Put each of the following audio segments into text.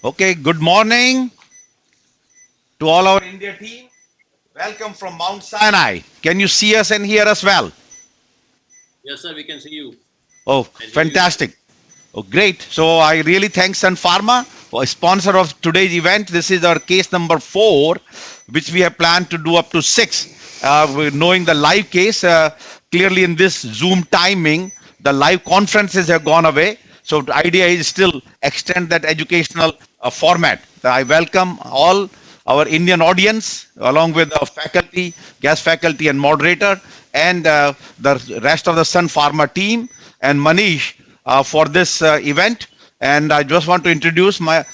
Okay, good morning to all our India team. Welcome from Mount Sinai. Can you see us and hear us well? Yes, sir, we can see you Oh, and hear you well. fantastic. Oh, great. So I really thank Sun Pharma, sponsor of today's event. This is our case number 4, which we have planned to do up to 6. Knowing the live case, clearly in this Zoom timing, the live conferences have gone away. So the idea is still extend that educational format. I welcome all our Indian audience along with the faculty, guest faculty and moderator and the rest of the Sun Pharma team and Manish for this event. And I just want to introduce my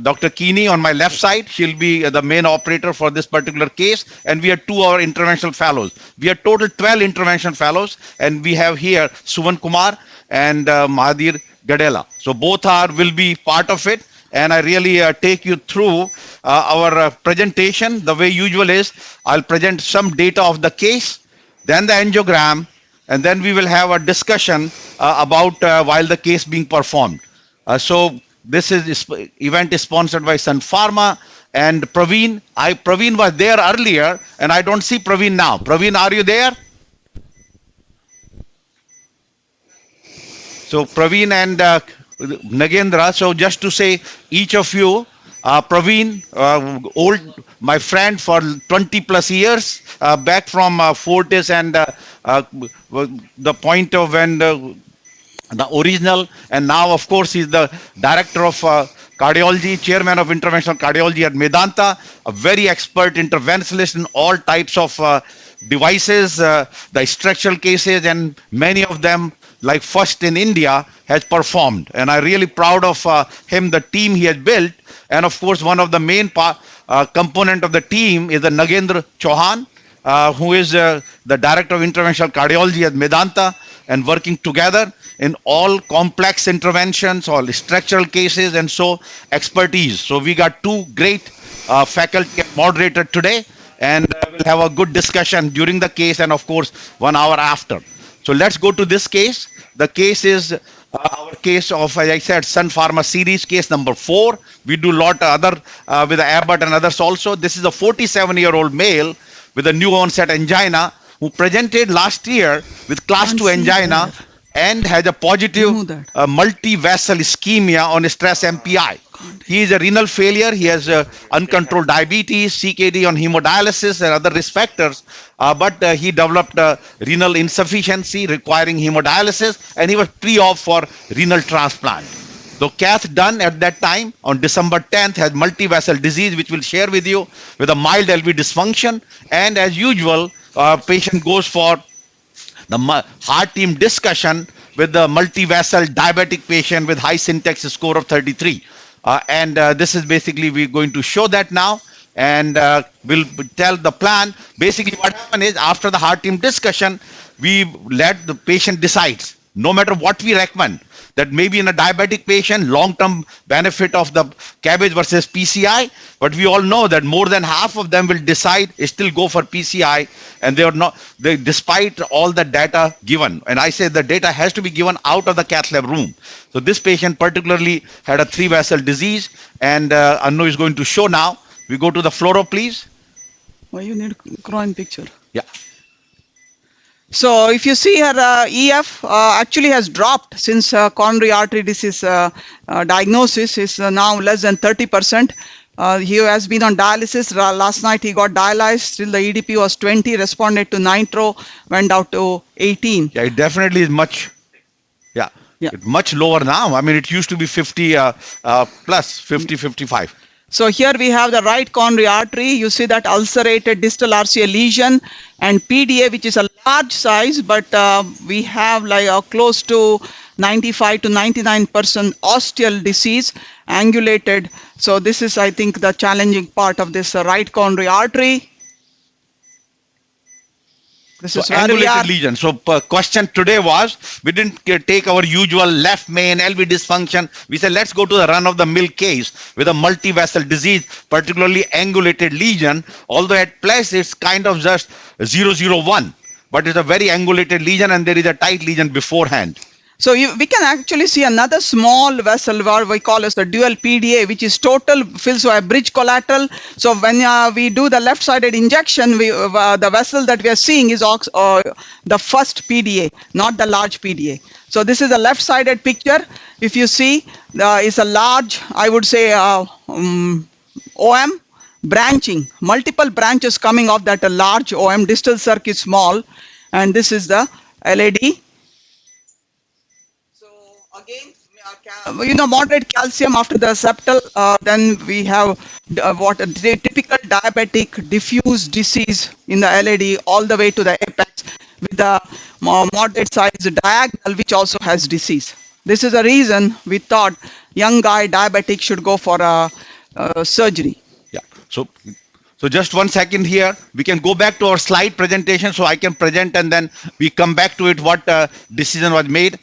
Dr. Keeney on my left side. She'll be the main operator for this particular case. And we are 2 our interventional fellows. We are total 12 intervention fellows. And we have here Suvan Kumar and Mahadir Gadela. So both will be part of it. And I really take you through our presentation. The way usual is I'll present some data of the case, then the angiogram, and then we will have a discussion about while the case being performed. So this event is sponsored by Sun Pharma and Praveen. Praveen was there earlier, and I don't see Praveen now. Praveen, are you there? So Praveen and Nagendra. So just to say, each of you, Praveen, old my friend for 20 plus years, back from Fortis and uh, the point of when the original, and now of course he's the director of cardiology, chairman of interventional cardiology at Medanta, a very expert interventionalist in all types of devices, the structural cases, and many of them, like first in India, has performed. And I'm really proud of him, the team he has built. And of course, one of the main component of the team is the Nagendra Chauhan, who is the director of interventional cardiology at Medanta, and working together in all complex interventions, all structural cases, and so expertise. So we got 2 great faculty and moderator today, and we'll have a good discussion during the case and of course 1 hour after. So let's go to this case. The case is our case of, as I said, Sun Pharma series, case number 4. We do lot other with Abbott and others also. This is a 47-year-old male with a new onset angina who presented last year with class 2 angina and has a positive multi-vessel ischemia on stress MPI. He is a renal failure. He has uncontrolled diabetes, CKD on hemodialysis and other risk factors. But he developed renal insufficiency requiring hemodialysis, and he was pre-op for renal transplant. The cath done at that time on December 10th has multi-vessel disease, which we'll share with you, with a mild LV dysfunction. And as usual, patient goes for the heart team discussion with the multi-vessel diabetic patient with high syntax score of 33. And this is basically, we're going to show that now. And we'll tell the plan. Basically, what happened is after the heart team discussion, we let the patient decides, no matter what we recommend, that maybe in a diabetic patient, long-term benefit of the cabbage versus PCI, but we all know that more than half of them will decide still go for PCI, and they are not, they, despite all the data given. And I say the data has to be given out of the cath lab room. So this patient particularly had a 3-vessel disease, and Annu is going to show now. We go to the fluoro, please. Why you need groin picture? Yeah. So if you see her EF actually has dropped since coronary artery disease diagnosis is now less than 30%. He has been on dialysis. Last night he got dialyzed. Still the EDP was 20, responded to nitro, went out to 18. Yeah, it definitely is much. Yeah. It's much lower now. I mean, it used to be 50 plus, 50, 55. So here we have the right coronary artery. You see that ulcerated distal RCA lesion and PDA, which is a large size, but we have like close to 95 to 99% osteal disease, angulated. So this is, I think, the challenging part of this right coronary artery. This So is where we are. angulated lesion. So question today was, we didn't take our usual left main LV dysfunction. We said, let's go to the run-of-the-mill case with a multi-vessel disease, particularly angulated lesion. Although at place it's kind of just 001, but it's a very angulated lesion and there is a tight lesion beforehand. So we can actually see another small vessel where we call as the dual PDA, which is total fills by bridge collateral. So when we do the left-sided injection, the vessel that we are seeing is the first PDA, not the large PDA. So this is a left-sided picture. If you see, is a large, I would say, OM branching, multiple branches coming off that large OM, distal circuit small, and this is the LAD. Again, moderate calcium after the septal, then we have what a typical diabetic diffuse disease in the LAD all the way to the apex with the moderate size diagonal, which also has disease. This is the reason we thought young guy diabetic should go for a surgery. Yeah. So just 1 second here. We can go back to our slide presentation so I can present and then we come back to it what decision was made.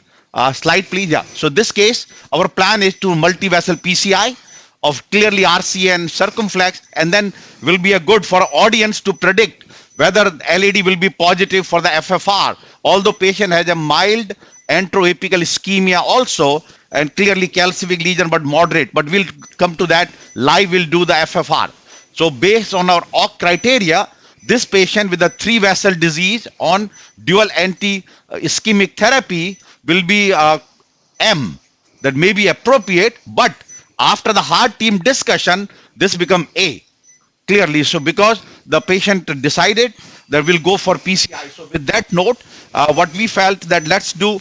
Slide please. Yeah. So this case, our plan is to multi-vessel PCI of clearly RC and circumflex, and then will be a good for audience to predict whether LAD will be positive for the FFR. Although patient has a mild enteroapical ischemia also and clearly calcific lesion but moderate, but we'll come to that. Live will do the FFR. So based on our OC criteria, this patient with a 3-vessel disease on dual anti-ischemic therapy will be M. That may be appropriate, but after the heart team discussion, this become A clearly. So because the patient decided that we'll go for PCI. So with that note, what we felt that let's do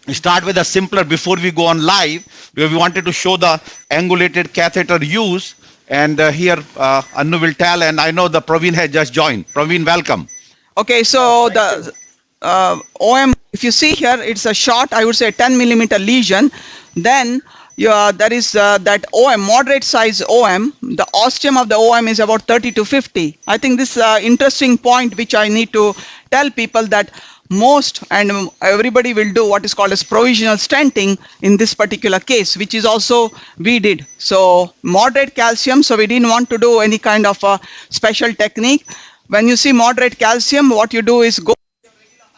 start with a simpler before we go on live, because we wanted to show the angulated catheter use. And here Anu will tell, and I know the Praveen has just joined. Praveen, welcome. Okay, so the OM, if you see here, it's a short, I would say 10 millimeter lesion. Then there is that OM, moderate size OM. The ostium of the OM is about 30 to 50. I think this interesting point which I need to tell people that most and everybody will do what is called as provisional stenting in this particular case, which is also we did. So moderate calcium, so we didn't want to do any kind of a special technique. When you see moderate calcium, what you do is go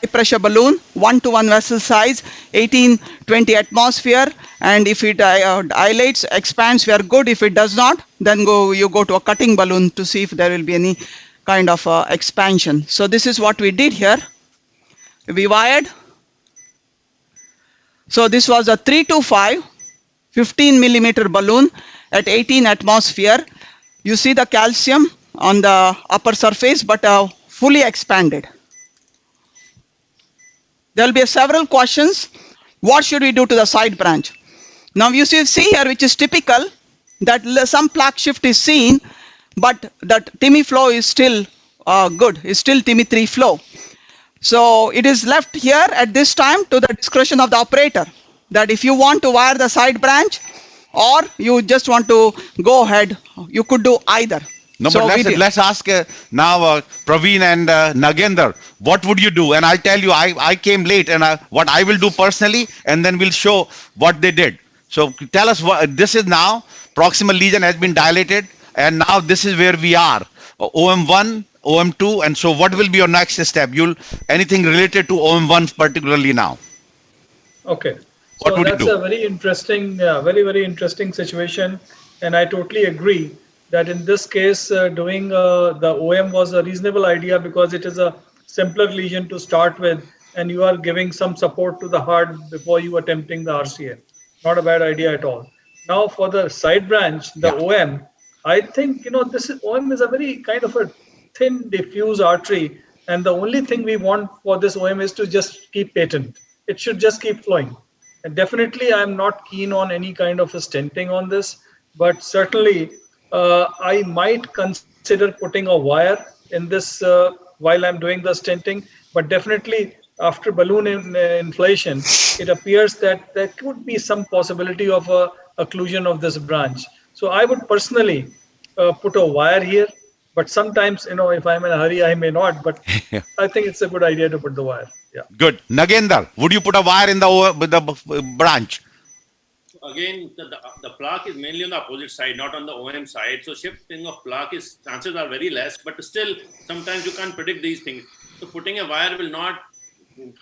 high pressure balloon, 1-to-1 vessel size, 18-20 atmosphere, and if it dilates, expands, we are good. If it does not, then you go to a cutting balloon to see if there will be any kind of expansion. So this is what we did here. We wired. So this was a 3-to-5, 15 millimeter balloon at 18 atmosphere. You see the calcium on the upper surface, but fully expanded. There will be several questions. What should we do to the side branch? Now you see here, which is typical, that some plaque shift is seen, but that TIMI flow is still good, is still TIMI 3 flow. So it is left here at this time to the discretion of the operator, that if you want to wire the side branch or you just want to go ahead, you could do either. No, so but let's ask now Praveen and Nagendra, what would you do? And I'll tell you, I came late, and what I will do personally, and then we'll show what they did. So tell us what this is now. Proximal lesion has been dilated, and now this is where we are. OM1, OM2, and so what will be your next step? Anything related to OM1 particularly now? Okay. What so would you that's do? a very interesting, very interesting situation, and I totally agree that in this case, doing the OM was a reasonable idea because it is a simpler lesion to start with, and you are giving some support to the heart before you attempting the RCA. Not a bad idea at all. Now for the side branch, the OM, I think, this OM is a very kind of a thin diffuse artery, and the only thing we want for this OM is to just keep patent. It should just keep flowing. And definitely I'm not keen on any kind of a stenting on this, but certainly I might consider putting a wire in this while I'm doing the stenting, but definitely after balloon inflation, it appears that there could be some possibility of a occlusion of this branch. So I would personally put a wire here, but sometimes, if I'm in a hurry, I may not, but I think it's a good idea to put the wire. Yeah. Good. Nagendra, would you put a wire in the branch? Again, the plaque is mainly on the opposite side, not on the OM side. So shifting of plaque chances are very less, but still sometimes you can't predict these things. So putting a wire will not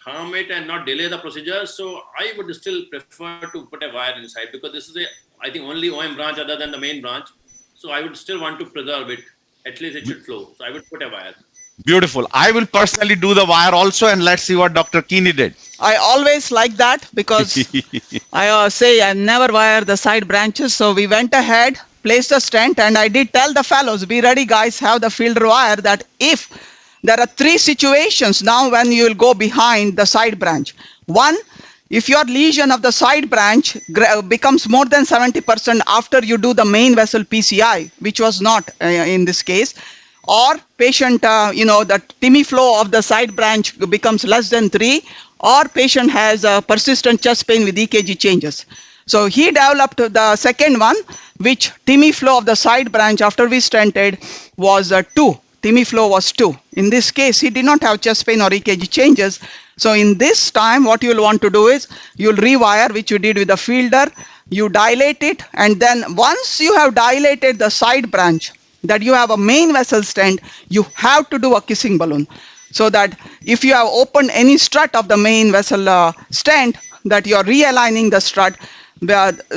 harm it and not delay the procedure. So I would still prefer to put a wire inside, because this is I think only OM branch other than the main branch. So I would still want to preserve it. At least it should flow. So I would put a wire. Beautiful. I will personally do the wire also, and let's see what Dr. Keeney did. I always like that because I say I never wire the side branches. So we went ahead, placed a stent, and I did tell the fellows, be ready guys, have the filter wire, that if there are 3 situations now when you will go behind the side branch. One, if your lesion of the side branch becomes more than 70% after you do the main vessel PCI, which was not in this case, or patient, the TIMI flow of the side branch becomes less than 3, or patient has persistent chest pain with EKG changes. So he developed the second one, which TIMI flow of the side branch after we stented was 2. TIMI flow was 2. In this case, he did not have chest pain or EKG changes. So in this time, what you will want to do is, you'll rewire, which you did with the fielder, you dilate it, and then once you have dilated the side branch, that you have a main vessel stent, you have to do a kissing balloon. So that if you have opened any strut of the main vessel stent, that you are realigning the strut,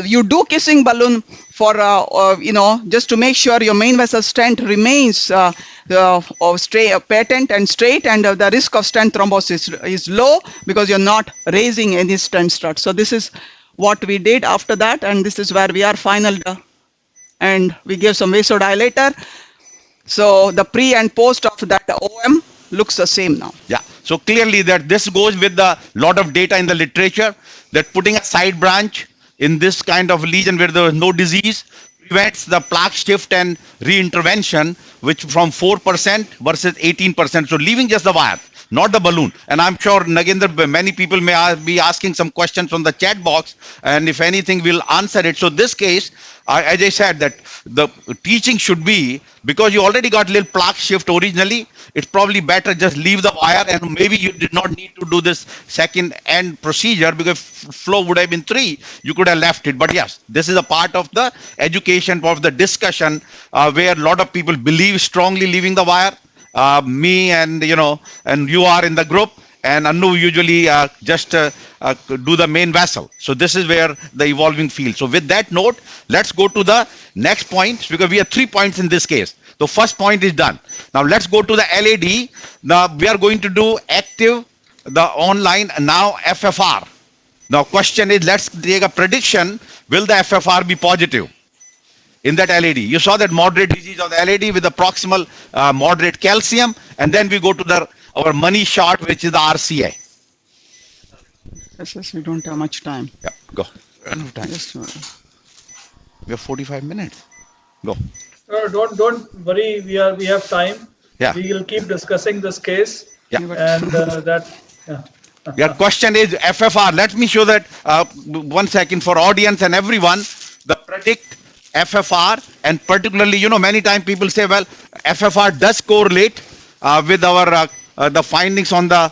you do kissing balloon for, just to make sure your main vessel stent remains patent and straight, and the risk of stent thrombosis is low because you're not raising any stent strut. So this is what we did after that, and this is where we are final. And we gave some vasodilator. So the pre and post of that OM looks the same now. Yeah. So clearly that this goes with the lot of data in the literature that putting a side branch in this kind of lesion where there is no disease prevents the plaque shift and reintervention, which from 4% versus 18%. So leaving just the wire, not the balloon. And I'm sure, Nagendra, many people may be asking some questions from the chat box, and if anything, we'll answer it. So this case, as I said, that the teaching should be, because you already got little plaque shift originally, it's probably better just leave the wire, and maybe you did not need to do this second end procedure, because flow would have been 3, you could have left it. But yes, this is a part of the education, of the discussion, where a lot of people believe strongly leaving the wire. Me and and you are in the group, and Anu usually just do the main vessel. So this is where the evolving field. So with that note, let's go to the next point, because we have 3 points in this case. The first point is done. Now let's go to the LAD. Now we are going to do active, the online, now FFR. Now question is, let's take a prediction. Will the FFR be positive in that LAD? You saw that moderate disease of the LAD with the proximal moderate calcium, and then we go to our money shot, which is the RCA. Yes, we don't have much time. Yeah, go. Enough time. Just, We have 45 minutes. Go. Don't worry. We have time. Yeah. We will keep discussing this case. Yeah. And yeah. Your question is FFR. Let me show that 1 second for audience and everyone. The predict FFR, and particularly, many times people say, well, FFR does correlate with our the findings on the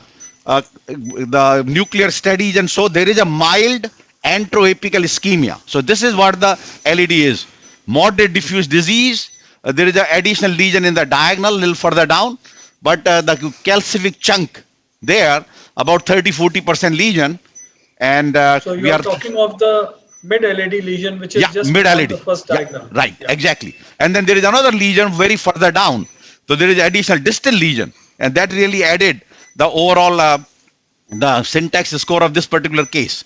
nuclear studies, and so there is a mild anteroapical ischemia. So this is what the LAD is. Moderate diffuse disease. There is an additional lesion in the diagonal, a little further down, but the calcific chunk there, about 30-40% lesion, and So you are talking of the mid-LAD lesion, which is just mid-LAD. the first diagram. Right, exactly. And then there is another lesion very further down. So there is additional distal lesion, and that really added the overall the syntax score of this particular case.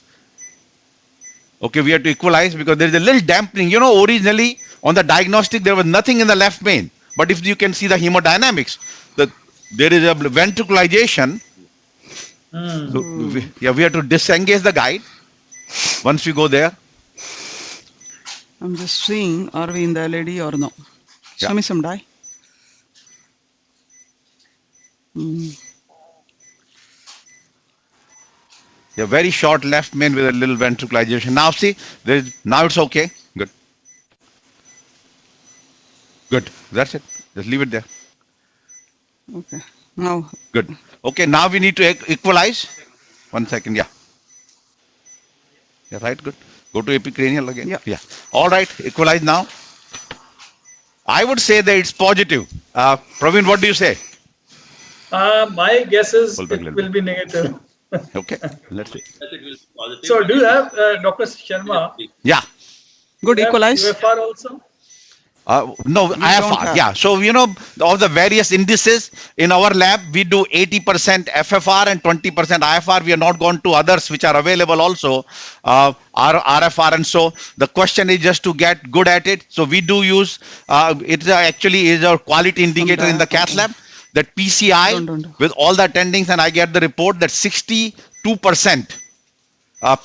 Okay, we have to equalize because there is a little dampening. Originally on the diagnostic there was nothing in the left main, but if you can see the hemodynamics, there is a ventriculization. So we have to disengage the guide once we go there. I'm just seeing, are we in the LAD or no? Show me some dye. Yeah, very short left main with a little ventriculization. Now see, now it's okay. Good. Good. That's it. Just leave it there. Okay. Now. Good. Okay, now we need to equalize. 1 second, yeah. Yeah, right, good. Go to epicranial again. Yeah. All right, equalize now. I would say that it's positive. Praveen, what do you say? My guess is Pull back a it little will be negative. Okay, let's see. That it will be positive. So but do you it- have, Dr. Sharma, Yeah. Good you have equalize. UFR also? No, don't IFR. have. Yeah. So, of the various indices in our lab, we do 80% FFR and 20% IFR. We are not gone to others which are available also, RFR. And so the question is just to get good at it. So we do use, it actually is our quality indicator in the cath lab, that PCI Don't. with all the attendings, and I get the report that 62%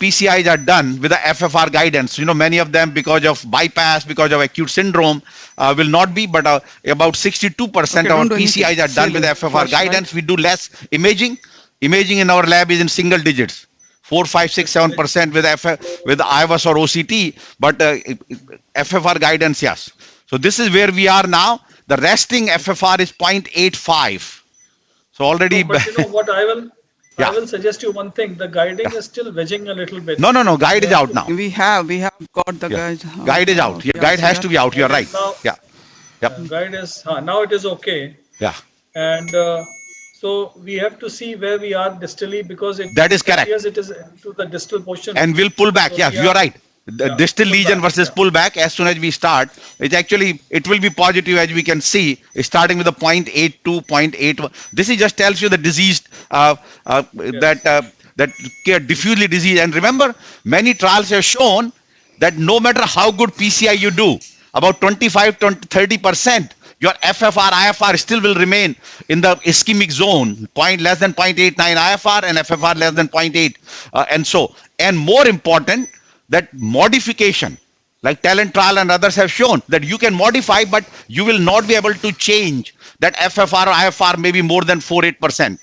PCIs are done with the FFR guidance. Many of them because of bypass, because of acute syndrome, will not be, but about 62% Okay, of our don't do anything. PCIs are done with Silly. FFR Flush, right? guidance. We do less imaging. Imaging in our lab is in single digits. 4, 5, 6, 7% with IVUS or OCT, but FFR guidance, yes. So this is where we are now. The resting FFR is 0.85. So already. No, but you know what I will Yeah. suggest you one thing. The guiding is still wedging a little bit. No. Guide is out now. We have got the Yeah. guide. Guide is out. Yeah, guide so has to be out. You're right. Now- Yeah. Yep. Guide is now it is okay, Yeah. and so we have to see where we are distally because it That is correct. appears it is to the distal portion. And we'll pull back. So Yeah, we you're are- right. The Yeah, distal pull lesion back, versus yeah. pull back as soon as we start. It will be positive as we can see, starting with the 0.82, 0.81. This is just tells you the diseased, that diffusely disease. And remember, many trials have shown that no matter how good PCI you do, about 25 to 30%, your FFR, IFR still will remain in the ischemic zone, less than 0.89 IFR and FFR less than 0.8. And more important, that modification, like Talent Trial and others have shown, that you can modify, but you will not be able to change that FFR or IFR maybe more than 4-8%.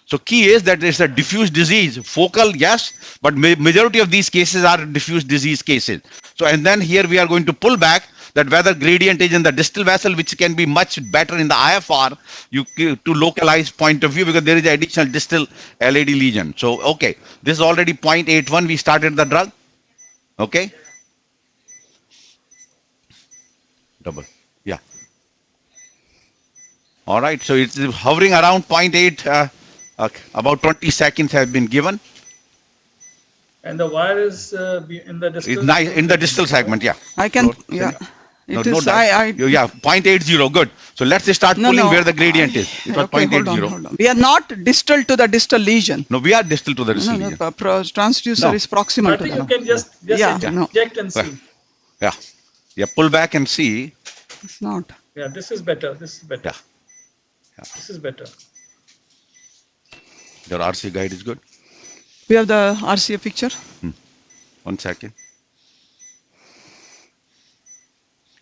So key is that it's a diffuse disease, focal, yes, but majority of these cases are diffuse disease cases. So, and then here we are going to pull back that whether gradient is in the distal vessel, which can be much better in the IFR, to localize point of view, because there is additional distal LAD lesion. So, okay, this is already 0.81. We started the drug. Okay. Double. Yeah. All right. So it's hovering around 0.8. About 20 seconds have been given. And the wire is in the distal. It's nice in the distal segment. Yeah. I can, No, yeah. No, It no is, doubt. Yeah, 0.80. Good. So let's start pulling where the gradient is. It was Okay, 0.80. hold on. We are not distal to the distal lesion. No, we are distal to the distal No, lesion. transducer No. is proximal I to think the. you can just Yeah, inject, no. and see. Yeah. Yeah. Pull back and see. It's not. Yeah, this is better. This is better. Yeah. This is better. Your RC guide is good. We have the RCA picture. 1 second.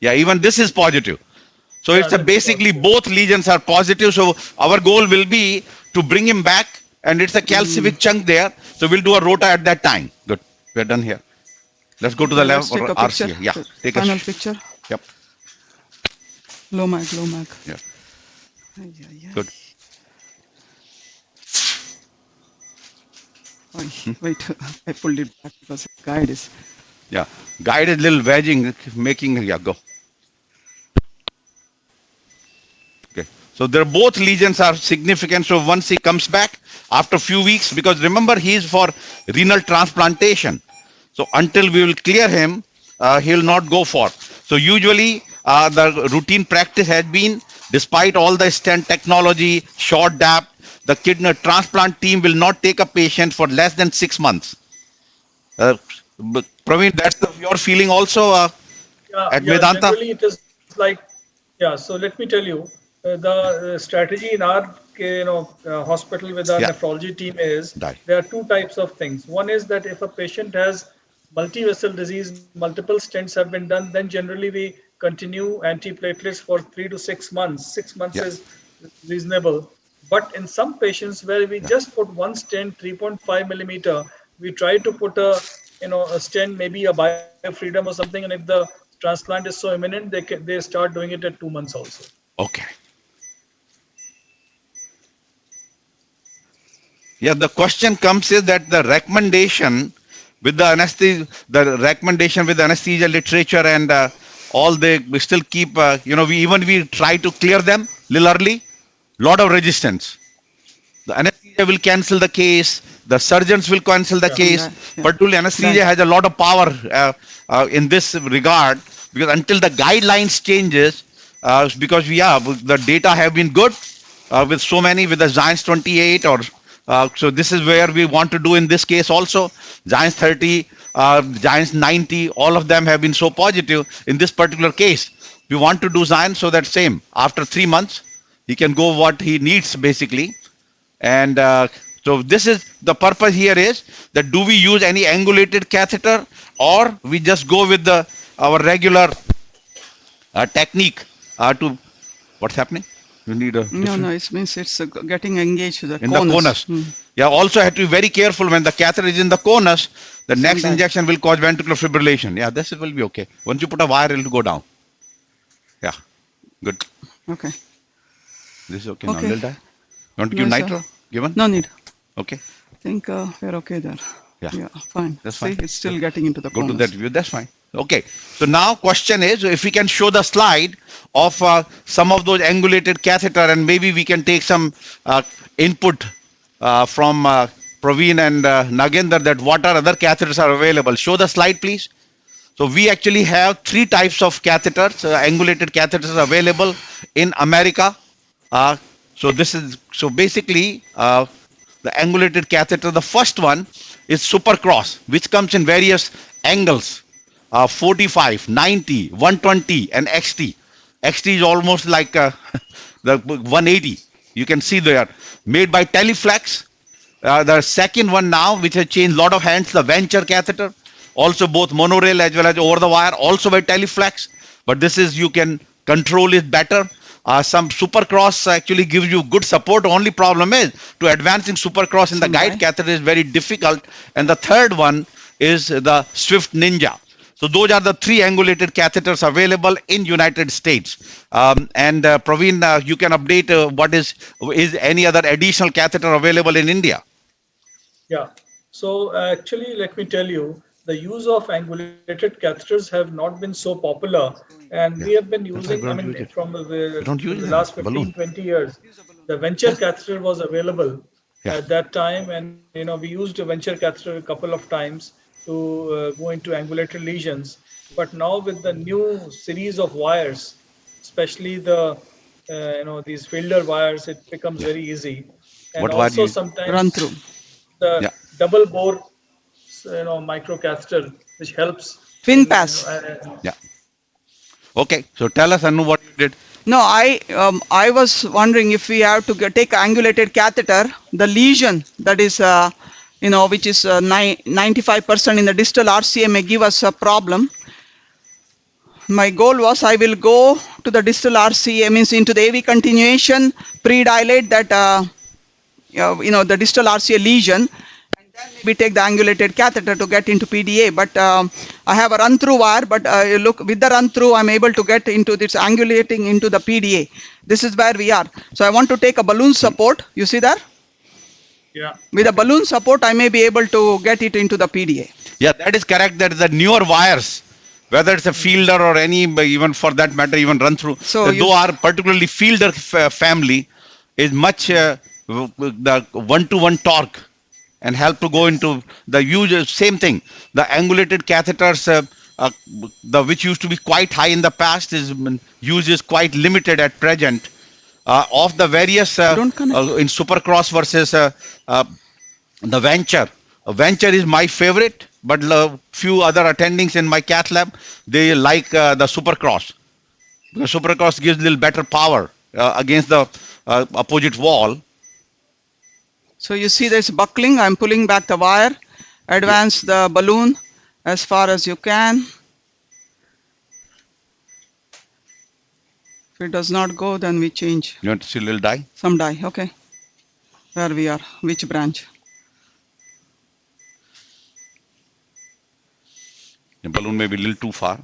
Yeah, even this is positive. So Yeah, it's a that's basically positive. both lesions are positive. So our goal will be to bring him back, and it's a calcific chunk there. So we'll do a rota at that time. Good. We're done here. Let's go to the Let's level take or a picture. RCA. Yeah. Take Final a picture. Yep. Low mag. Yeah. Ay, ay, ay. Good. Ay, wait, I pulled it back because the guide is. Yeah. Guide is little wedging, making, yeah, go. Okay. So there both lesions are significant. So once he comes back after a few weeks, because remember he is for renal transplantation. So until we will clear him, he will not go for. So usually the routine practice has been, despite all the stent technology, short DAP, the kidney transplant team will not take a patient for less than 6 months. But Praveen, that's your feeling also at Vedanta? Generally it is like, yeah. So let me tell you, the strategy in our hospital with our Yeah. nephrology team is Right. there are two types of things. One is that if a patient has multi-vessel disease, multiple stents have been done, then generally we continue antiplatelets for 3 to 6 months. 6 months Yeah. is reasonable. But in some patients where we just put one stent, 3.5 millimeter, we try to put a stent, maybe a biofreedom or something, and if the transplant is so imminent, they start doing it at 2 months also. Okay. Yeah, the question comes is that the recommendation with the anesthesia literature and all, we still keep, we try to clear them little early, lot of resistance. The anesthesia will cancel the case. The surgeons will cancel the case. Yeah. Particularly, anesthesia Right. has a lot of power in this regard, because until the guidelines changes, because the data have been good with so many, with the Giants 28 or so this is where we want to do in this case also. Giants 30, Giants 90, all of them have been so positive in this particular case. We want to do Giants so that same after 3 months he can go what he needs basically. And so this is the purpose here is that do we use any angulated catheter, or we just go with the our regular technique to what's happening? You need a No, different- no, it means it's getting engaged to the in conus. the conus. Yeah, also have to be very careful when the catheter is in the conus. The next Sometimes. injection will cause ventricular fibrillation. Yeah, this will be okay. Once you put a wire, it will go down. Yeah, good. Okay. This is okay, now. Okay. Little die. You want to give No, sir. nitro? Given? No need. Okay. I think we're okay there. Yeah. Fine. That's See, fine. it's still getting into the Go to conus. that view. That's fine. Okay. So now question is if we can show the slide of some of those angulated catheter, and maybe we can take some input from Praveen and Nagendra that what are other catheters are available. Show the slide, please. So we actually have 3 types of catheters, angulated catheters available in America. So basically the angulated catheter. The first one is Supercross, which comes in various angles, 45, 90, 120, and XT. XT is almost like the 180. You can see they are made by Teleflex. The second one now, which has changed a lot of hands, the Venture catheter, also both monorail as well as over the wire, also by Teleflex. But this is, you can control it better. Some Supercross actually gives you good support. Only problem is to advancing Supercross in the guide catheter is very difficult. And the third one is the Swift Ninja. So those are the 3 angulated catheters available in United States. And Praveen, you can update what is any other additional catheter available in India? Yeah. So actually, let me tell you, the use of angulated catheters have not been so popular, and we have been using, I don't use mean, it. from the Don't use it. last 15, Balloon. 20 years, the Venture catheter was available Yeah. at that time, and we used a Venture catheter a couple of times to go into angulated lesions. But now with the new series of wires, especially the these Fielder wires, it becomes very easy. And What wire do also you- sometimes Run through. the Yeah. double bore micro catheter, which helps Fin pass. Yeah. Okay. So tell us, Anu, what you did. No, I was wondering if we have to take angulated catheter, the lesion that is, which is 95% in the distal RCA may give us a problem. My goal was I will go to the distal RCA, means into the AV continuation, pre-dilate that, the distal RCA lesion, and then maybe take the angulated catheter to get into PDA. But I have a run-through wire, but look, with the run-through, I'm able to get into this angulating into the PDA. This is where we are. So I want to take a balloon support. You see that? Yeah. With a balloon support, I may be able to get it into the PDA. Yeah, that is correct. That the newer wires, whether it's a Fielder or any, even for that matter, even run through, So though are particularly Fielder family, is much the 1-to-1 torque and help to go into the use. Same thing. The angulated catheters, the which used to be quite high in the past, use is quite limited at present. Of the various Don't connect. in Supercross versus the Venture. Venture is my favorite, but few other attendings in my cath lab, they like the Supercross. Because Supercross gives a little better power against the opposite wall. So you see there's buckling. I'm pulling back the wire, advance the balloon as far as you can. If it does not go, then we change You want to see a little die? some die. Okay. Where we are, which branch? The balloon may be a little too far.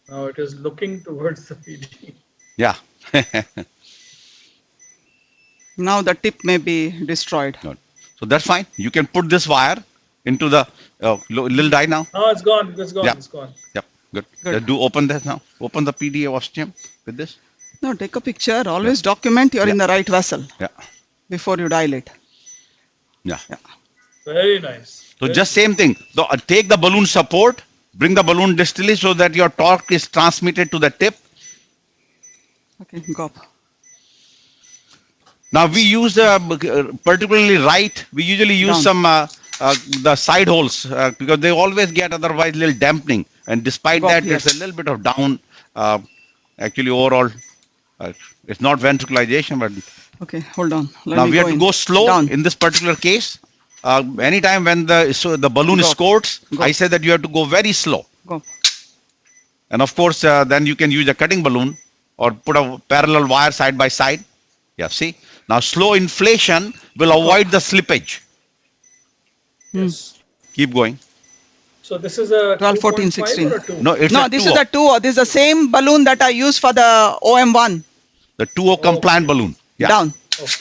Now it is looking towards the PD. Yeah. Now the tip may be destroyed. Good. So that's fine. You can put this wire into the little die now. No, it's gone. It's gone. Yeah. It's gone. Yep. Good. Good. Do open that now. Open the PDA ostium with this. No, take a picture. Always document you're in the right vessel Yeah. before you dilate. Yeah. Very nice. So just same thing. So take the balloon support, bring the balloon distally so that your torque is transmitted to the tip. Okay, go up. Now we use particularly right. We usually use Down. some the side holes because they always get otherwise little dampening. And despite Go up, that, yes. it's a little bit of down. Actually, overall, it's not ventricularization, but Okay, hold on. Let now me we have to in. go slow Down. in this particular case. Anytime when the balloon Go. squirts, Go. I say that you have to go very slow. Go up. And of course, then you can use a cutting balloon or put a parallel wire side by side. Yeah, see? Now, slow inflation will avoid the slippage. Yes. Keep going. So this is a 12, 14, 2.5 16. or a 2? No, it's No, a this 2O. is a 2O. This is the same balloon that I use for the OM1. The 2O compliant balloon. Yeah. Down. Okay.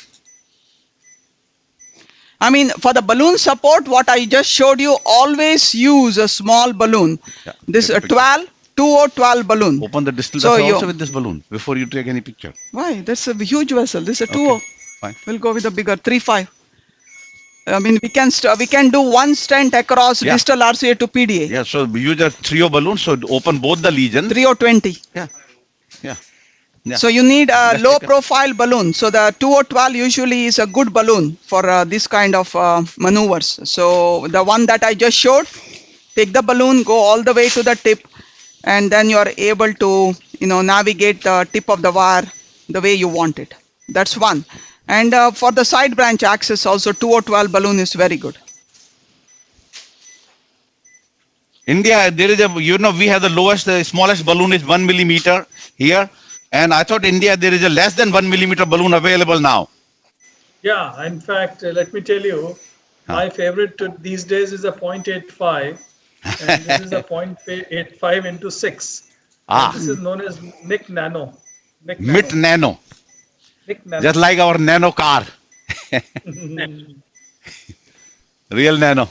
I mean, for the balloon support, what I just showed you, always use a small balloon. Yeah, This take a a picture. 12, 2O12 balloon. Open the distal So vessel you- also with this balloon before you take any picture. Why? That's a huge vessel. This is a 2O. Okay, fine. We'll go with a bigger 3.5. I mean, we can do one stent across Yeah. distal RCA to PDA. Yeah, so we use a 3O balloon, so open both the lesions. 3O20. Yeah. Yeah. Yeah. So you need a Let's low take a- profile balloon. So the 2O12 usually is a good balloon for this kind of maneuvers. So the one that I just showed, take the balloon, go all the way to the tip, and then you are able to, navigate the tip of the wire the way you want it. That's one. And for the side branch access also, 2O12 balloon is very good. India, there is we have the lowest, smallest balloon is 1 millimeter here. And I thought India, there is a less than 1 millimeter balloon available now. Yeah, in fact, let me tell you, my favorite these days is a 0.85, and this is a 0.85 into 6. Ah, This is known as Nick Nano. Nick MIT Nano, Nick Nano. just like our nano car. Real nano.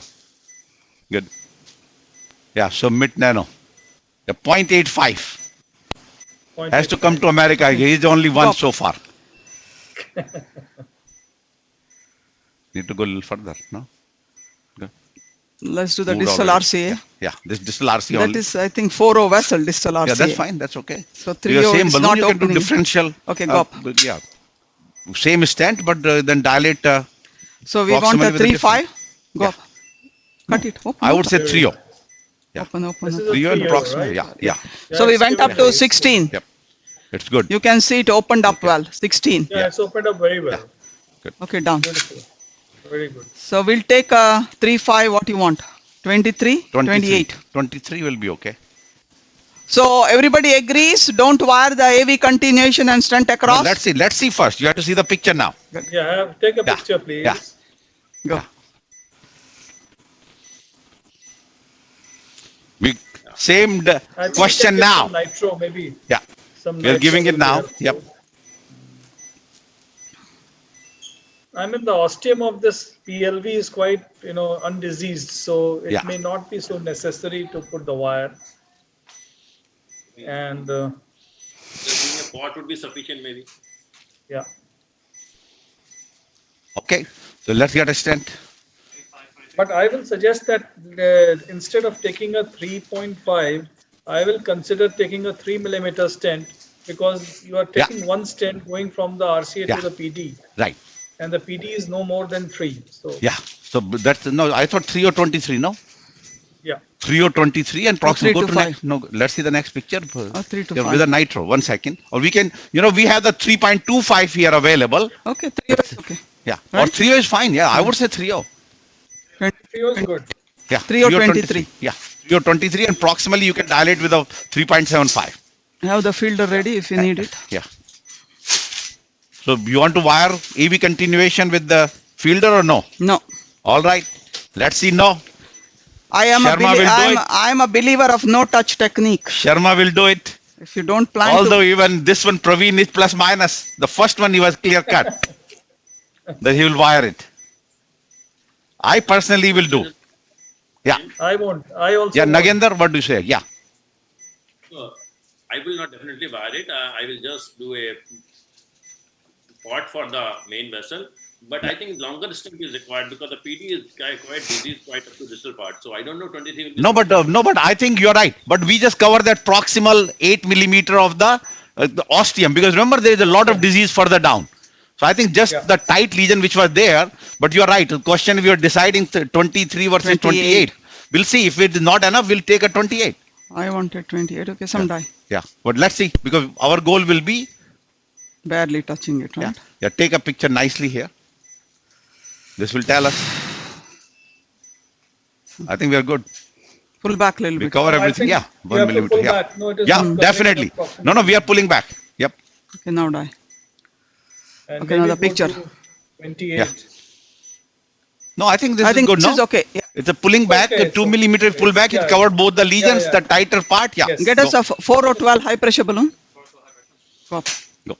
Good. Yeah, so MIT Nano. The 0.85 has to come to America. He is the only one so far. Need to go a little further, no? Let's do the Moved distal already. RCA. Yeah, this distal RC That only. is, I think, 4O vessel distal RCA. Yeah, that's fine. That's okay. So Your 3O same is balloon, not you can do opening. differential. Okay, go up. Yeah, same stent, but then dilate. So we want a proximally with the 3.5. Go Yeah. up. Cut it. Open, I would open, say 3O. Yeah. open. This is a 3O and 3O, proximally. right? Yeah, yeah. So we it's went up given to by- 16. Yep. It's good. You can see it opened up well. 16. Yeah, it's opened up very well. Okay, down. Beautiful. Very good. So we'll take a 3.5. What you want? 23, 28. 23 will be okay. So everybody agrees. Don't wire the AV continuation and stent Now, across. let's see. Let's see first. You have to see the picture now. Yeah, take a Yeah, picture, please. yeah. Go. We same I think question we can get now. some Nitro, maybe. Yeah. Some We are nitro giving it will be now. helpful. Yep. I mean, the ostium of this PLV is quite, undiseased, so it Yeah. may not be so necessary to put the wire. And Just doing a pot would be sufficient, maybe. yeah, Okay. So let's get a stent. but I will suggest that instead of taking a 3.5, I will consider taking a 3 millimeter stent, because you are Yeah. taking one stent going from the RCA Yeah. to the PD, Right. and the PD is no more than 3. So Yeah. So that's no. I thought 3 or 23. No. yeah, 3 or 23 and proximate. 3 Go to to 5. next. No. Let's see the next picture. 3 to Yeah, 5. with a nitro. 1 second. Or we can. We have the 3.25 here available. Okay, 3O is okay. Yeah. Or Right. 3O is fine. Yeah. I would say 3O. 3 is good. Yeah. 3 or 23. Yeah. 3 or 23 and proximally you can dilate with a 3.75. Have the fielder ready if you need it. Yeah. So you want to wire AV continuation with the fielder or no? No. All right. Let's see. No. I am Sharma will do it. I am a believer of no touch technique. Sharma will do it. If you don't plan Although to, even this one, Praveen is plus minus. The first one he was clear cut. That he will wire it. I personally will do. Yeah. I won't. I also Yeah, won't. Nagendra, what do you say? Yeah. So I will not definitely wire it. I will just do a pot for the main vessel. But I think longer stent is required because the PD is quite diseased quite up to distal part. So I don't know 23 will be No, but I think you're right. But we just cover that proximal 8 millimeter of the ostium, because remember there is a lot of disease further down. So I think just Yeah. the tight lesion which was there. But you're right. The question, if you're deciding 23 versus 28, we'll see. If it is not enough, we'll take a 28. I wanted 28. Okay, some die. Yeah. But let's see, because our goal will be, Barely touching it, right? yeah, take a picture nicely here. This will tell us. I think we are good. Pull back a little We bit. cover I everything. think Yeah, you 1 have to millimeter. pull Yeah, back. No, it is yeah, not definitely. covering No, we are pulling back. Yep. Okay, now die. And Okay, now maybe the go picture. to 28. Yeah. No, I think this I is think good. this No, is okay. Yeah. it's a pulling back, Okay, a 2 so- millimeter pull back. yeah. It covered both the lesions, yeah. the tighter part. Yeah. Yes. Get Go. us a 4 or 12 high pressure balloon. Go. Go.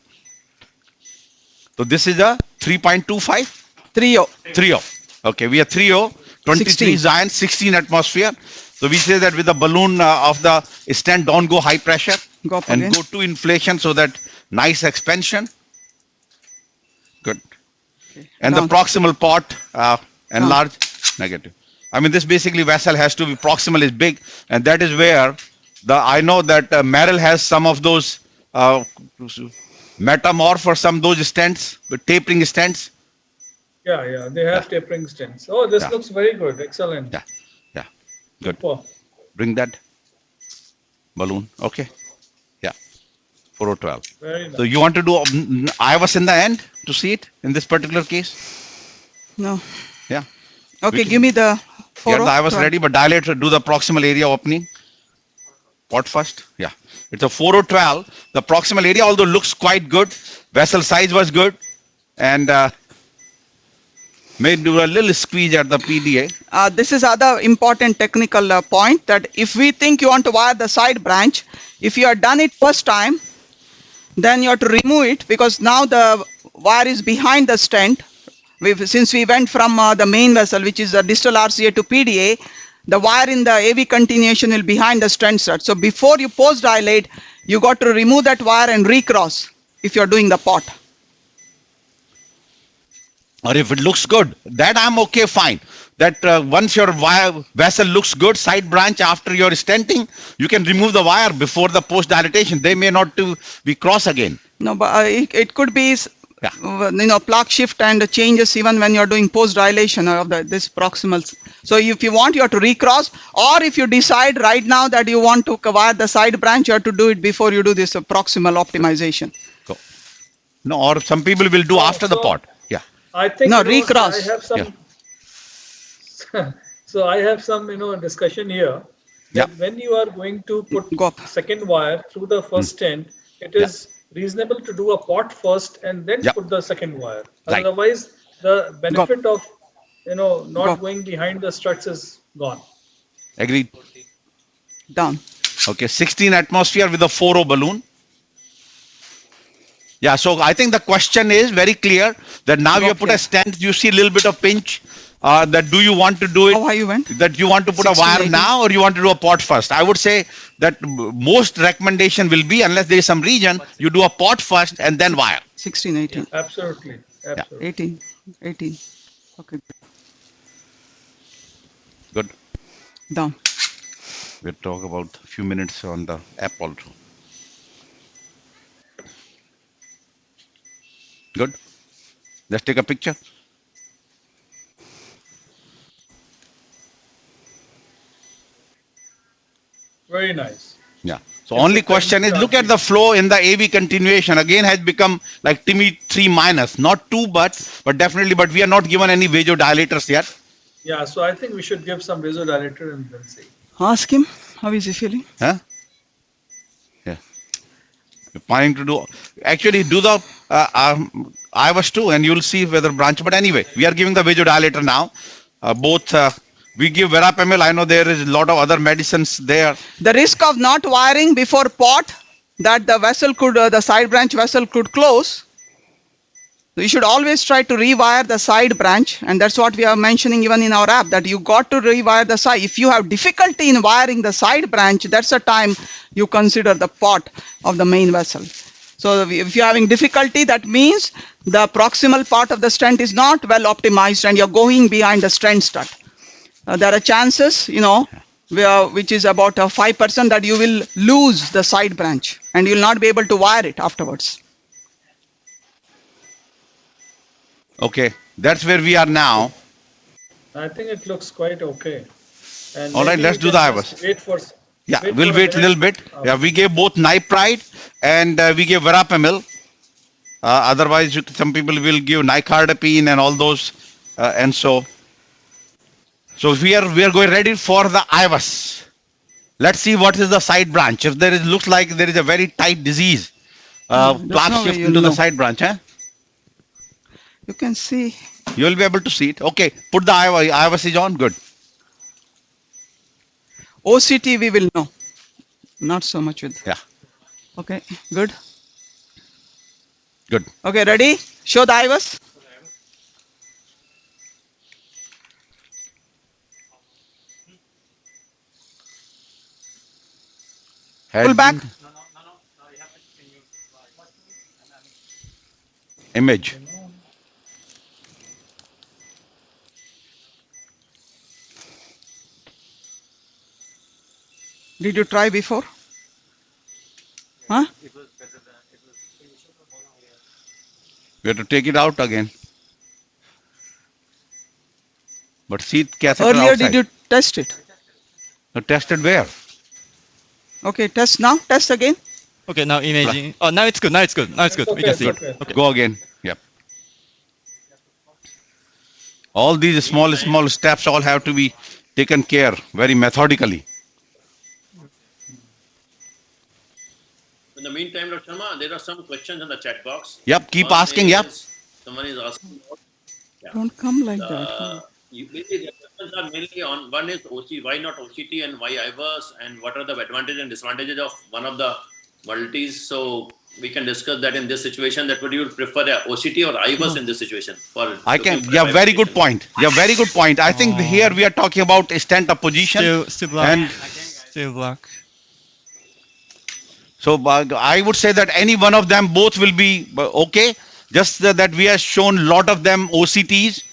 So this is a 3.25, 3-0. 3.0. Okay, we are 3.0, 23 16. Zion, 16 atmosphere. So we say that with the balloon of the stent, don't go high pressure Go up and again. go to inflation, so that nice expansion. Good. Okay, And the down. proximal part enlarge, negative. I mean, this basically vessel has to be proximal is big, and that is where I know that Merrill has some of those metamorph or some of those stents, with tapering stents. Yeah, they have tapering stents. Oh, this Yeah. looks very good. Excellent. Yeah, yeah, good. Super. Bring that balloon. Okay, yeah, 412. Very nice. So you want to do IVUS in the end to see it in this particular case? No. Yeah. Okay, can- give me the 4. Yeah, I was ready, but dilate, do the proximal area opening. What first? Yeah. It's a 4/12. The proximal area, although looks quite good, vessel size was good, and may do a little squeeze at the PDA. This is other important technical point, that if we think you want to wire the side branch, if you have done it first time, then you have to remove it, because now the wire is behind the stent. Since we went from the main vessel, which is the distal RCA, to PDA, the wire in the AV continuation will behind the stent stud. So before you post dilate, you got to remove that wire and recross if you're doing the pot. Or if it looks good, that I'm okay, fine. That once your vessel looks good, side branch after your stenting, you can remove the wire before the post dilatation. They may not be cross again. No, but it could be, Yeah. plaque shift and changes even when you're doing post dilation of this proximal. So if you want, you have to recross, or if you decide right now that you want to wire the side branch, you have to do it before you do this proximal optimization. Go. No, or some people will do after the so- pot. Yeah. I think No, you know, recross. I have some. So I have some discussion here. Yeah. That when you are going to put Go up. second wire through the first stent, it is reasonable to do a pot first and then Yeah. put the second wire. Right. Otherwise, the benefit of not Go. going behind the struts is gone. Agreed. Down. Okay, 16 atmosphere with a 4O balloon. Yeah, so I think the question is very clear that now you put a Okay. stent, you see a little bit of pinch. That do you want to do How high it? you went? That you want to put a 16, wire 18. now, or you want to do a pot first? I would say that most recommendation will be, unless there is some region, you do a pot first and then wire. 16, 18, Absolutely. Absolutely. 18, 18. Okay, Good. down. We'll talk about a few minutes on the app also. Good. Let's take a picture. Very nice. Yeah. So only question is, look at the flow in the AV continuation. Again has become like TIMI 3 minus, not 2, but definitely, but we are not given any vasodilators yet. Yeah, so I think we should give some vasodilator and then see. Ask him, how is he feeling? Huh? Yeah. We're planning to do, actually do the IVUS too, and you'll see whether branch, but anyway, we are giving the vasodilator now. Both, we give verapamil. I know there is a lot of other medicines there. The risk of not wiring before pot, that the vessel could, the side branch vessel could close. So you should always try to rewire the side branch, and that's what we are mentioning even in our app, that you got to rewire the side. If you have difficulty in wiring the side branch, that's the time you consider the pot of the main vessel. So if you're having difficulty, that means the proximal part of the stent is not well optimized and you're going behind the stent stud. There are chances, which is about 5% that you will lose the side branch and you'll not be able to wire it afterwards. Okay, that's where we are now. I think it looks quite okay. And All right, maybe let's we do can the just IVUS. Wait for. Yeah, wait we'll for wait a little bit. Yeah, we gave both Nipride and we gave Verapamil. Otherwise, some people will give Nicardipine and all those, and so we are going ready for the IVUS. Let's see what is the side branch. If there is, looks like there is a very tight disease, That's class no way shift you'll into the know. side branch. You can see. You will be able to see it. Okay, put the IVUS is on. Good. OCT we will know. Not so much with. Yeah, Okay, good. good. Okay, ready? Show the IVUS. Pull back. Image. Did you try before? Huh? We have to take it out again. But see catheter Earlier, outside. did you test it? Tested where? Okay, test now. Test again. Okay, now imaging. Oh, now it's good. Now it's good. Now it's good. We Okay, can see. it's okay. Okay. Go again. Yep. All these small steps all have to be taken care very methodically. In the meantime, Dr. Sharma, there are some questions in the chat box. Yep, keep One asking, yep. is- Someone is asking. Don't come like that. Maybe the questions are mainly on one is OC, why not OCT and why IVUS, and what are the advantages and disadvantages of one of the multis. So we can discuss that in this situation. That would you prefer a OCT or IVUS in this situation? I can, yeah, very good point. Yeah, very good point. I think here we are talking about a stent of position. Still black. And Still black. so I would say that any one of them, both will be okay. Just that we have shown lot of them OCTs.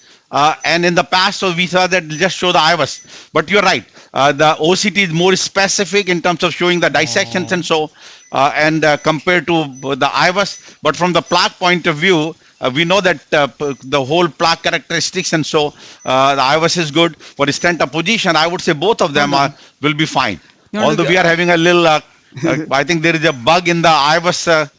And in the past, so we saw that just show the IVUS. But you're right. The OCT is more specific in terms of showing the dissections and so, compared to the IVUS. But from the plaque point of view, we know that the whole plaque characteristics and so the IVUS is good. For the stent of position, I would say both of them will be fine. You want to Although we are having a little, I think there is a bug in the IVUS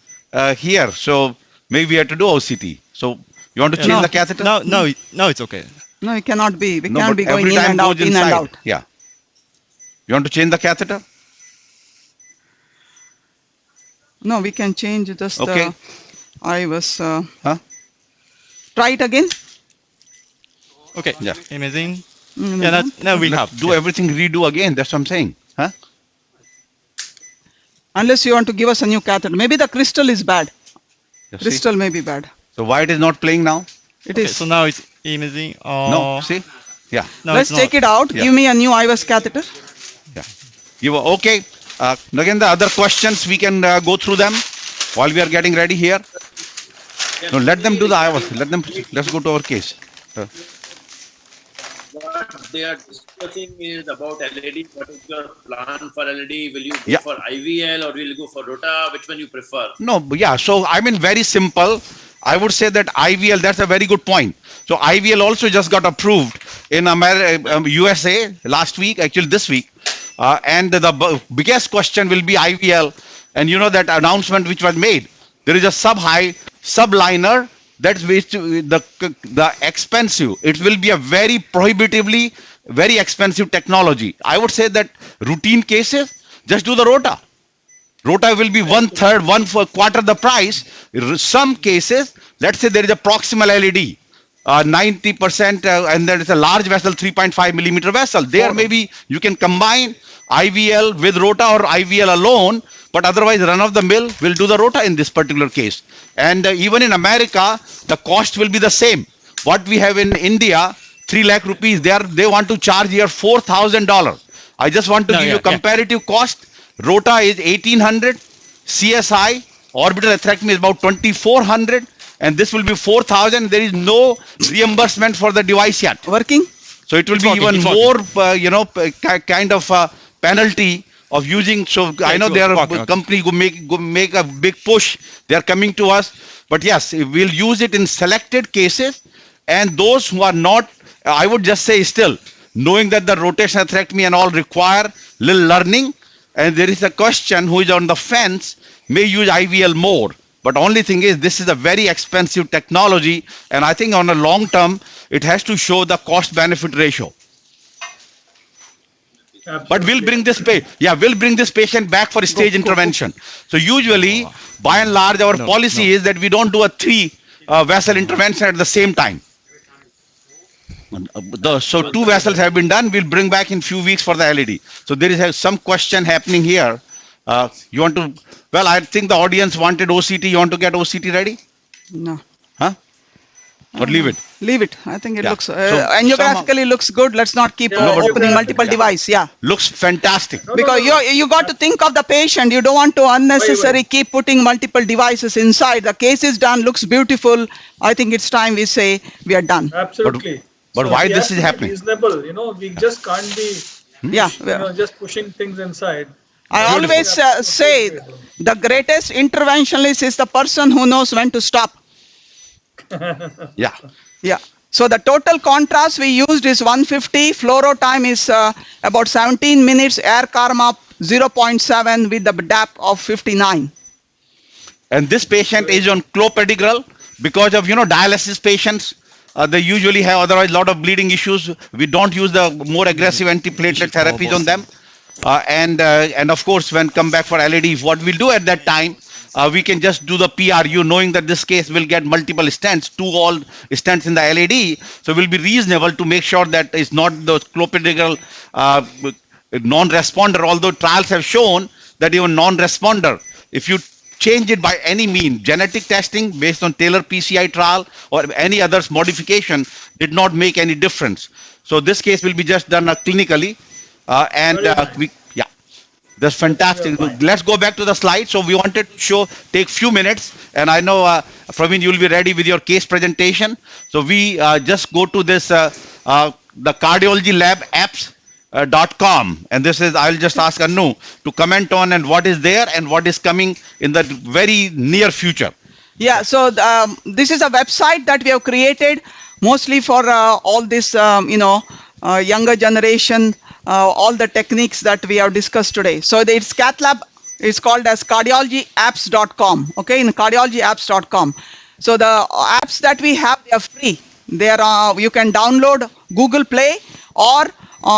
here. So maybe we have to do OCT. So you want to change No. the catheter? No, it's okay. No, it cannot be. We No, can't but be going every in time and goes out, in and inside. out. Yeah. You want to change the catheter? No, we can change just Okay. the IVUS. Huh? Try it again. Okay. Yeah. Imaging. Mm, Yeah, now we Let's have. do everything, redo again. That's what I'm saying. Huh? Unless you want to give us a new catheter. Maybe the crystal is bad. You see? Crystal may be bad. So why it is not playing now? It Okay, is. so now it's imaging. No. See? Yeah. No, Let's it's take not. it out. Yeah. Give me a new IVUS catheter. Yeah. You were okay. Again, the other questions, we can go through them while we are getting ready here. No, let them do the IVUS. Let's go to our case. What they are discussing is about LED. What is your plan for LED? Will you go Yeah. for IVL or will you go for Rota? Which one you prefer? No, yeah. So I mean, very simple. I would say that IVL. That's a very good point. So IVL also just got approved in USA last week, actually this week, and the biggest question will be IVL. And you know that announcement which was made. There is a sub-high subliner. That's the expensive. It will be a very prohibitively very expensive technology. I would say that routine cases, just do the Rota. Rota will be 1/3, 1/4 the price. Some cases, let's say there is a proximal LED, 90%, and there is a large vessel, 3.5 millimeter vessel. There maybe you can combine IVL with rota or IVL alone, but otherwise run of the mill will do the rota in this particular case. And even in America, the cost will be the same. What we have in India, 3 lakh rupees, they want to charge here $4,000. I just want to No, give yeah, you yeah. comparative cost. Rota is 1800, CSI, orbital atherectomy is about 2400, and this will be 4,000. There is no reimbursement for the device yet. Working? So it will It's be working, even it's more, kind of penalty of using. So I know it's there are working, okay. company who make a big push. They are coming to us, but yes, we'll use it in selected cases, and those who are not, I would just say still, knowing that the rotation atherectomy and all require little learning, and there is a question who is on the fence may use IVL more. But only thing is, this is a very expensive technology, and I think on a long term, it has to show the cost benefit ratio. But we'll bring this we'll bring this patient back for stage intervention. So usually, by and large, our policy is that we don't do a 3 vessel intervention at the same time. So 2 vessels have been done. We'll bring back in few weeks for the LED. So there is some question happening here. You want to? Well, I think the audience wanted OCT. You want to get OCT ready? No. Huh? Or leave it? Leave it. I think it Yeah. looks, So, angiographically looks good. Let's not keep Yeah, opening yeah. multiple device. Yeah. Looks fantastic. Because you got to think of the patient. You don't want to unnecessarily keep putting multiple devices inside. The case is done, looks beautiful. I think it's time we say we are done. Absolutely. But why we this have is to be happening? Reasonable, we just can't be, Yeah. just pushing things inside. I always say the greatest interventionist is the person who knows when to stop. Yeah. Yeah. So the total contrast we used is 150. Fluoro time is about 17 minutes. Air karma 0.7 with the DAP of 59. And this patient is on clopidogrel because of, dialysis patients. They usually have otherwise a lot of bleeding issues. We don't use the more aggressive antiplatelet therapies on them. And of course, when come back for LED, what we'll do at that time, we can just do the PRU, knowing that this case will get multiple stents, 2 all stents in the LED. So we'll be reasonable to make sure that it's not the clopidogrel non-responder, although trials have shown that even non-responder, if you change it by any mean, genetic testing based on Taylor PCI trial or any others modification did not make any difference. So this case will be just done clinically. That's fantastic. Let's go back to the slide. So we wanted to take few minutes, and I know Praveen, you'll be ready with your case presentation. So we just go to this the cardiology lab apps.com, and this is, I'll just ask Anu to comment on and what is there and what is coming in the very near future. Yeah, so this is a website that we have created mostly for all this, younger generation, all the techniques that we have discussed today. So it's cath lab. It's called as cardiologyapps.com. Okay, in cardiologyapps.com. So the apps that we have, they are free. They are you can download Google Play or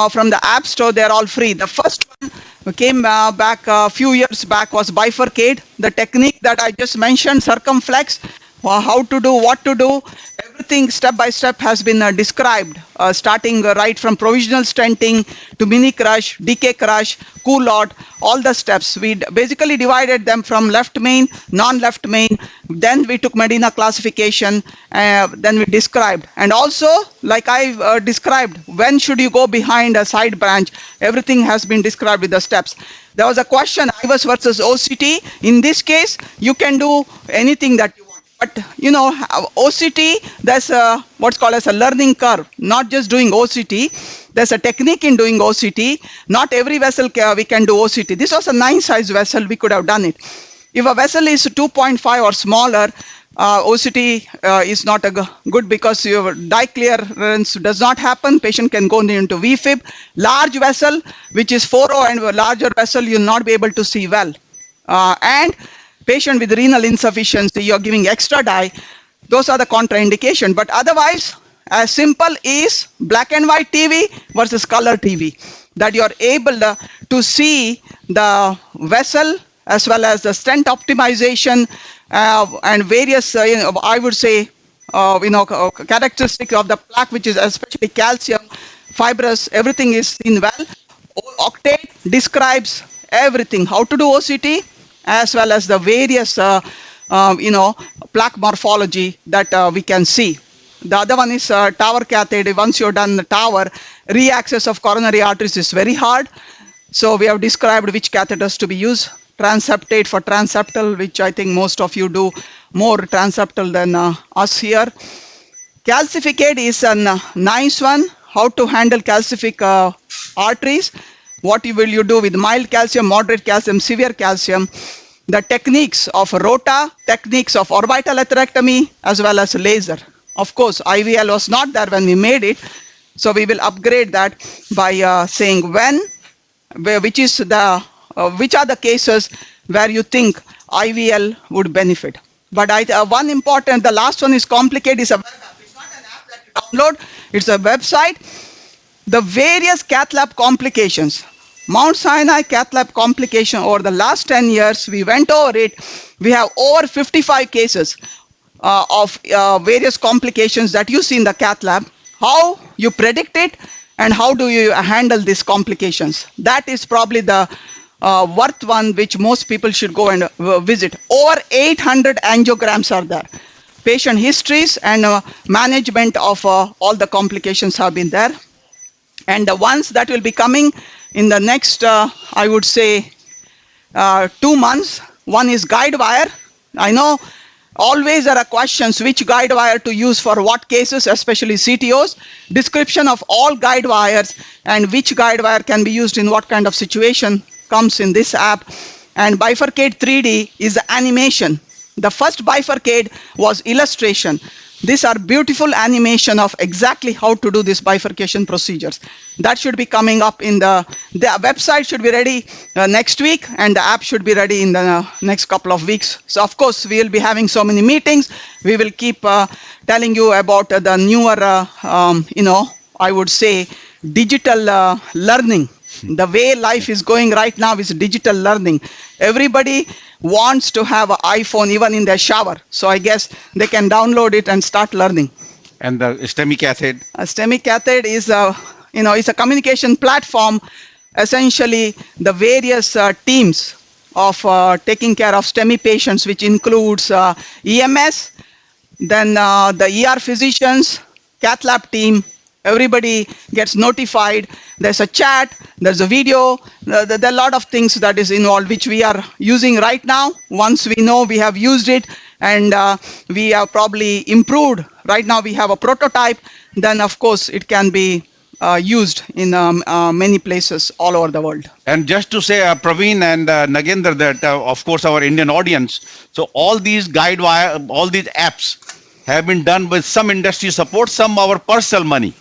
from the App Store. They are all free. The first one came back a few years back was Bifurcate. The technique that I just mentioned, circumflex, how to do, what to do, everything step by step has been described, starting right from provisional stenting to mini crush, decay crush, Coulot, all the steps. We basically divided them from left main, non-left main. Then we took Medina classification, then we described. And also, like I described, when should you go behind a side branch? Everything has been described with the steps. There was a question, IVUS versus OCT. In this case, you can do anything that you want. But, OCT, there's what's called as a learning curve, not just doing OCT. There's a technique in doing OCT. Not every vessel we can do OCT. This was a 9-size vessel. We could have done it. If a vessel is 2.5 or smaller, OCT is not good because your dye clearance does not happen. Patient can go into VFib. Large vessel, which is 4O and larger vessel, you'll not be able to see well. And patient with renal insufficiency, you're giving extra dye. Those are the contraindication. But otherwise, as simple is black and white TV versus color TV, that you're able to see the vessel as well as the stent optimization and various, I would say, characteristic of the plaque, which is especially calcium, fibrous, everything is seen well. Octate, describes everything, how to do OCT, as well as the various, plaque morphology that we can see. The other one is tower cathode. Once you're done the tower, reaccess of coronary arteries is very hard. So we have described which catheters to be used. Transeptate for transeptal, which I think most of you do more transeptal than us here. Calcificate is a nice one. How to handle calcific arteries. What will you do with mild calcium, moderate calcium, severe calcium. The techniques of rota, techniques of orbital atherectomy, as well as laser. Of course, IVL was not there when we made it. So we will upgrade that by saying when, which are the cases where you think IVL would benefit. But one important, the last one is complicated, is a web app. It's not an app that you download, it's a website. The various cath lab complications, Mount Sinai cath lab complication over the last 10 years, we went over it. We have over 55 cases of various complications that you see in the cath lab. How you predict it and how do you handle these complications? That is probably the worth one which most people should go and visit. Over 800 angiograms are there. Patient histories and management of all the complications have been there. And the ones that will be coming in the next, I would say, 2 months. One is guide wire. I know always there are questions which guide wire to use for what cases, especially CTOs. Description of all guide wires and which guide wire can be used in what kind of situation comes in this app. And Bifurcate 3D is the animation. The first Bifurcate was illustration. These are beautiful animation of exactly how to do this bifurcation procedures. That should be coming up in the website should be ready next week, and the app should be ready in the next couple of weeks. So of course, we will be having so many meetings. We will keep telling you about the newer, I would say, digital learning. The way life is going right now is digital learning. Everybody wants to have an iPhone even in their shower. So I guess they can download it and start learning. And the STEMI cathode. A STEMI cathode is it's a communication platform. Essentially, the various teams of taking care of STEMI patients, which includes EMS, then the ER physicians, cath lab team. Everybody gets notified. There's a chat, there's a video, there are a lot of things that is involved, which we are using right now. Once we know we have used it and we have probably improved. Right now we have a prototype, then of course it can be used in many places all over the world. And just to say, Praveen and Nagendra, that of course our Indian audience, so all these guide wire, all these apps have been done with some industry support, some our personal money.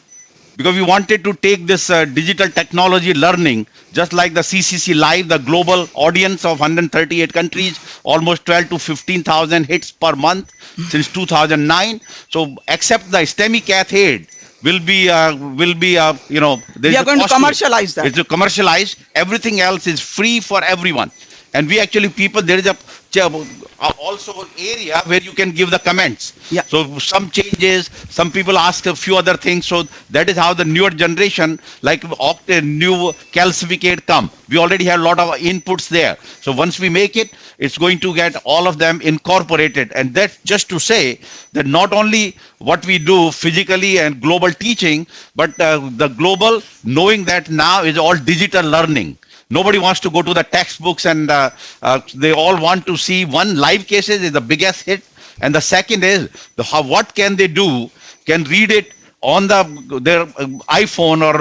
Because we wanted to take this digital technology learning, just like the CCC Live, the global audience of 138 countries, almost 12 to 15,000 hits per month since 2009. So except the STEMI cathode will be We are going to commercialize that. It's to commercialize. Everything else is free for everyone. And we actually, there is also an area where you can give the comments. Yeah. So some changes, some people ask a few other things. So that is how the newer generation, like new calcificate come. We already have a lot of inputs there. So once we make it, it's going to get all of them incorporated. And that's just to say that not only what we do physically and global teaching, but the global knowing that now is all digital learning. Nobody wants to go to the textbooks, and they all want to see one live cases is the biggest hit, and the second is what can they do? Can read it on their iPhone or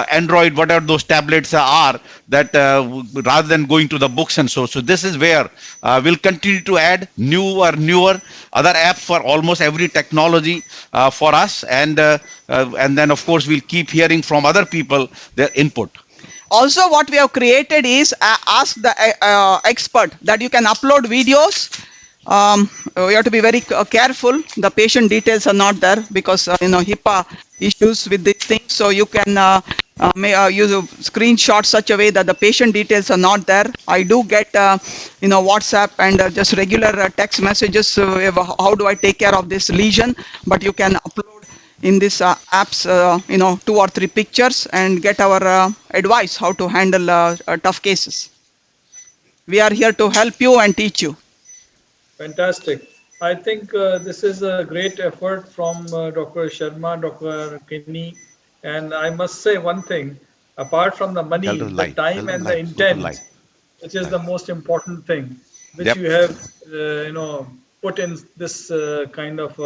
Android, whatever those tablets are, that rather than going to the books and so. So this is where we'll continue to add newer other apps for almost every technology for us, and then of course we'll keep hearing from other people their input. Also, what we have created is ask the expert that you can upload videos. We have to be very careful. The patient details are not there because HIPAA issues with these things. So you can use a screenshot such a way that the patient details are not there. I do get WhatsApp and just regular text messages. How do I take care of this lesion? But you can upload in this apps, 2 or 3 pictures and get our advice how to handle tough cases. We are here to help you and teach you. Fantastic. I think this is a great effort from Dr. Sharma, Dr. Kinney, and I must say one thing. Apart from the money, Tell the the light, tell time the and the light, look the intent, light. which is the most important thing, which Yep. you have, put in this kind of,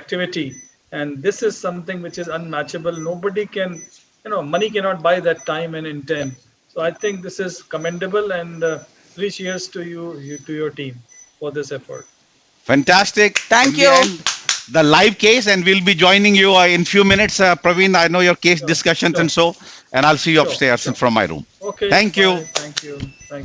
activity. And this is something which is unmatchable. Nobody can, money cannot buy that time and intent. So I think this is commendable, and 3 cheers to you, to your team for this effort. Fantastic. Thank In the you. end, the live case, and we'll be joining you in few minutes. Praveen, I know your case discussions sure. and so, and I'll see you Sure, upstairs sure. from my room. Okay. Thank you. bye. Thank you. Thank you.